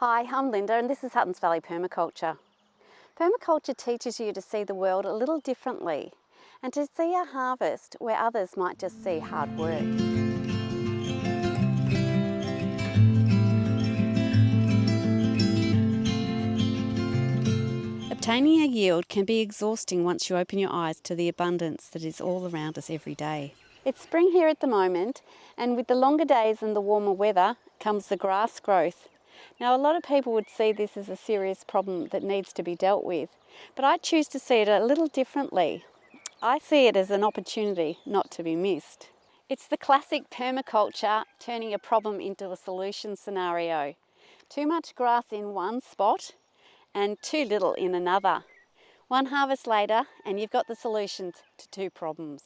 Hi, I'm Linda and this is Huttons Valley Permaculture. Permaculture teaches you to see the world a little differently and to see a harvest where others might just see hard work. Obtaining a yield can be exhausting once you open your eyes to the abundance that is all around us every day. It's spring here at the moment, and with the longer days and the warmer weather comes the grass growth. Now, a lot of people would see this as a serious problem that needs to be dealt with, but I choose to see it a little differently. I see it as an opportunity not to be missed. It's the classic permaculture turning a problem into a solution scenario. Too much grass in one spot and too little in another. One harvest later and you've got the solutions to two problems.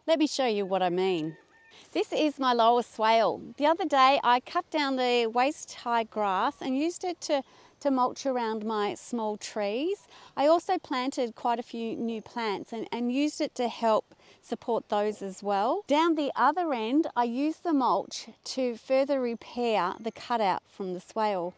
Let me show you what I mean. This is my lower swale. The other day I cut down the waist-high grass and used it to mulch around my small trees. I also planted quite a few new plants and used it to help support those as well. Down the other end I used the mulch to further repair the cutout from the swale.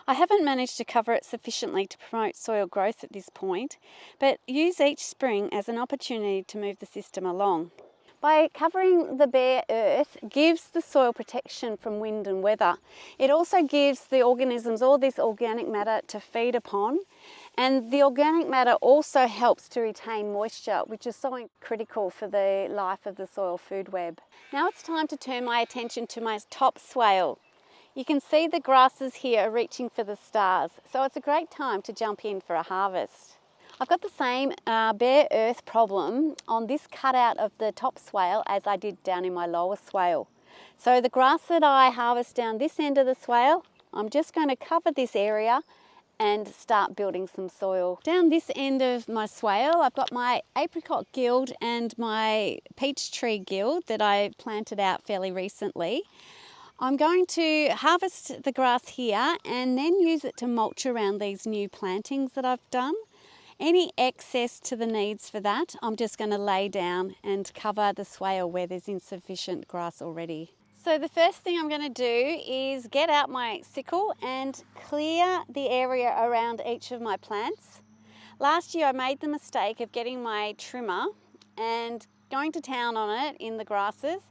I haven't managed to cover it sufficiently to promote soil growth at this point, but use each spring as an opportunity to move the system along. By covering the bare earth gives the soil protection from wind and weather. It also gives the organisms all this organic matter to feed upon, and the organic matter also helps to retain moisture, which is so critical for the life of the soil food web. Now it's time to turn my attention to my top swale. You can see the grasses here are reaching for the stars, so it's a great time to jump in for a harvest. I've got the same bare earth problem on this cutout of the top swale as I did down in my lower swale. So the grass that I harvest down this end of the swale, I'm just going to cover this area and start building some soil. Down this end of my swale, I've got my apricot guild and my peach tree guild that I planted out fairly recently. I'm going to harvest the grass here and then use it to mulch around these new plantings that I've done. Any excess to the needs for that, I'm just going to lay down and cover the swale where there's insufficient grass already. So the first thing I'm going to do is get out my sickle and clear the area around each of my plants. Last year I made the mistake of getting my trimmer and going to town on it in the grasses,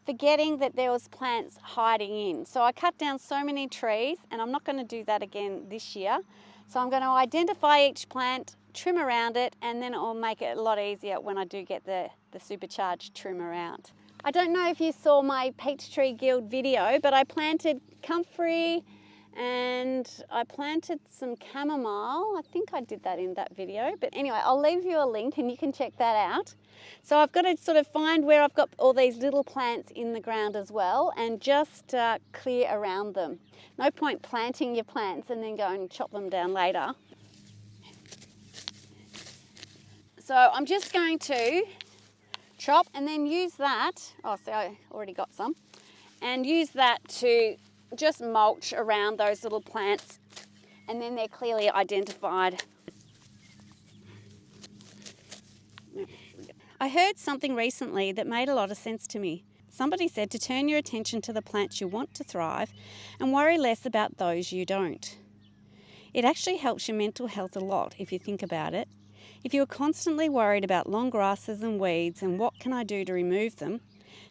forgetting that there was plants hiding in. So I cut down so many trees, and I'm not going to do that again this year. So I'm going to identify each plant, trim around it, and then it will make it a lot easier when I do get the supercharged trimmer out. I don't know if you saw my peach tree guild video, but I planted comfrey and I planted some chamomile. I think I did that in that video, but anyway, I'll leave you a link and you can check that out. So I've got to sort of find where I've got all these little plants in the ground as well and just clear around them. No point planting your plants and then go and chop them down later. So I'm just going to chop and then use that, so I already got some, and use that to just mulch around those little plants, and then they're clearly identified. I heard something recently that made a lot of sense to me. Somebody said to turn your attention to the plants you want to thrive and worry less about those you don't. It actually helps your mental health a lot if you think about it. If you are constantly worried about long grasses and weeds and what can I do to remove them,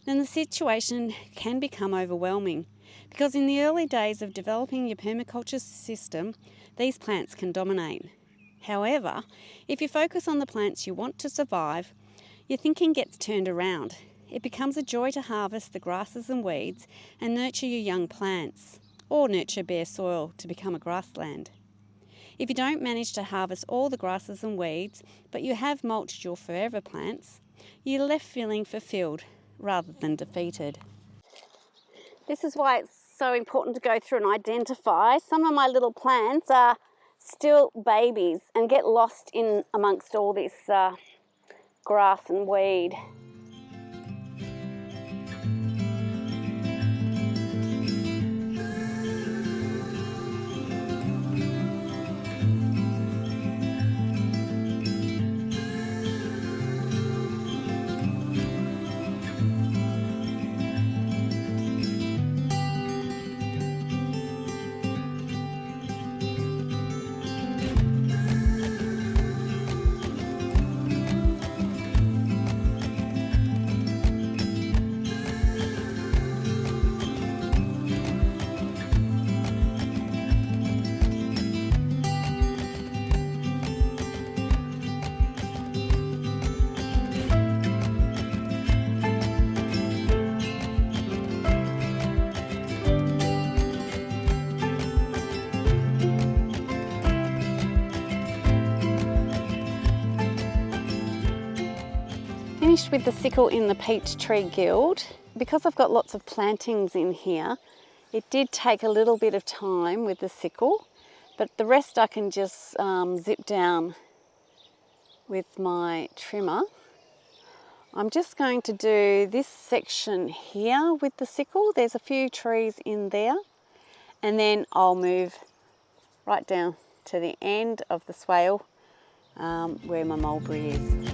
then the situation can become overwhelming, because in the early days of developing your permaculture system, these plants can dominate. However, if you focus on the plants you want to survive, your thinking gets turned around. It becomes a joy to harvest the grasses and weeds and nurture your young plants, or nurture bare soil to become a grassland. If you don't manage to harvest all the grasses and weeds, but you have mulched your forever plants, you're left feeling fulfilled rather than defeated. This is why it's so important to go through and identify. Some of my little plants are still babies and get lost in amongst all this grass and weed. finished with the sickle in the peach tree guild. Because I've got lots of plantings in here, it did take a little bit of time with the sickle, but the rest I can just zip down with my trimmer. I'm just going to do this section here with the sickle. There's a few trees in there, and then I'll move right down to the end of the swale where my mulberry is.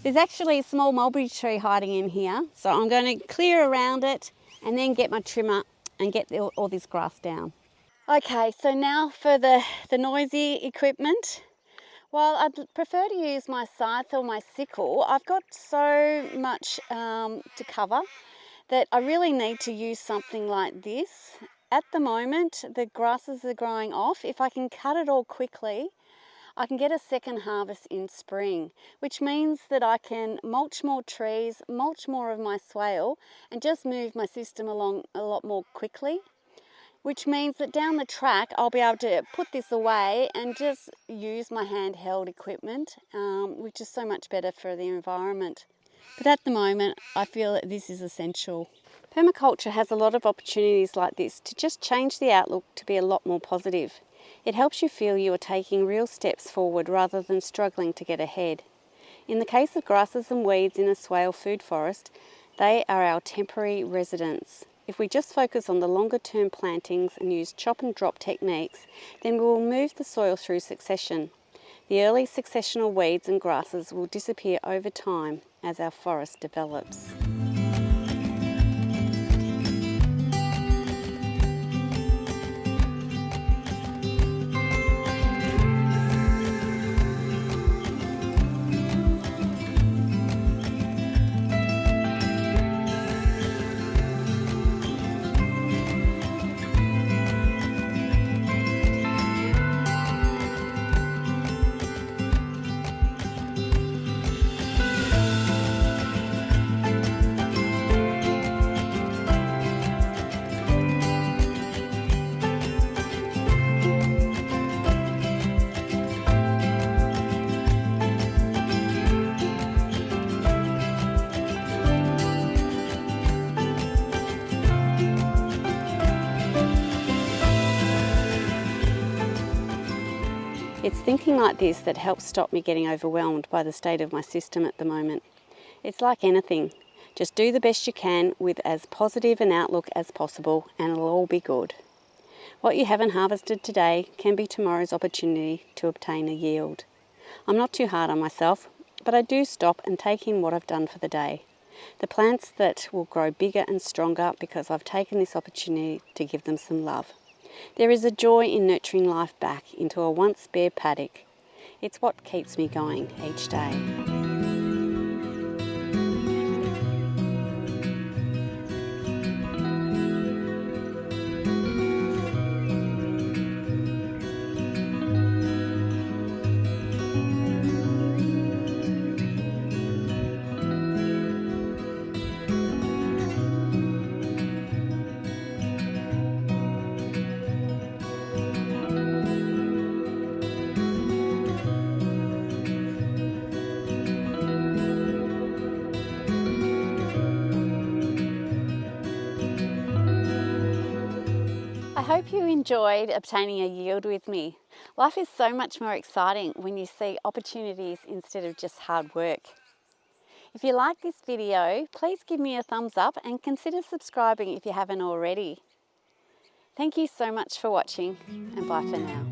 There's actually a small mulberry tree hiding in here, so I'm going to clear around it and then get my trimmer and get all this grass down. Okay, so now for the noisy equipment. While I'd prefer to use my scythe or my sickle, I've got so much to cover that I really need to use something like this. At the moment, the grasses are growing off. If I can cut it all quickly, I can get a second harvest in spring, which means that I can mulch more trees, mulch more of my swale, and just move my system along a lot more quickly, which means that down the track I'll be able to put this away and just use my handheld equipment, which is so much better for the environment. But at the moment, I feel that this is essential. Permaculture has a lot of opportunities like this to just change the outlook to be a lot more positive. It helps you feel you are taking real steps forward rather than struggling to get ahead. In the case of grasses and weeds in a swale food forest, they are our temporary residents. If we just focus on the longer term plantings and use chop and drop techniques, then we will move the soil through succession. The early successional weeds and grasses will disappear over time as our forest develops. It's thinking like this that helps stop me getting overwhelmed by the state of my system at the moment. It's like anything, just do the best you can with as positive an outlook as possible and it'll all be good. What you haven't harvested today can be tomorrow's opportunity to obtain a yield. I'm not too hard on myself, but I do stop and take in what I've done for the day. The plants that will grow bigger and stronger because I've taken this opportunity to give them some love. There is a joy in nurturing life back into a once bare paddock. It's what keeps me going each day. I hope you enjoyed obtaining a yield with me. Life is so much more exciting when you see opportunities instead of just hard work. If you like this video, please give me a thumbs up and consider subscribing if you haven't already. Thank you so much for watching, and bye for now.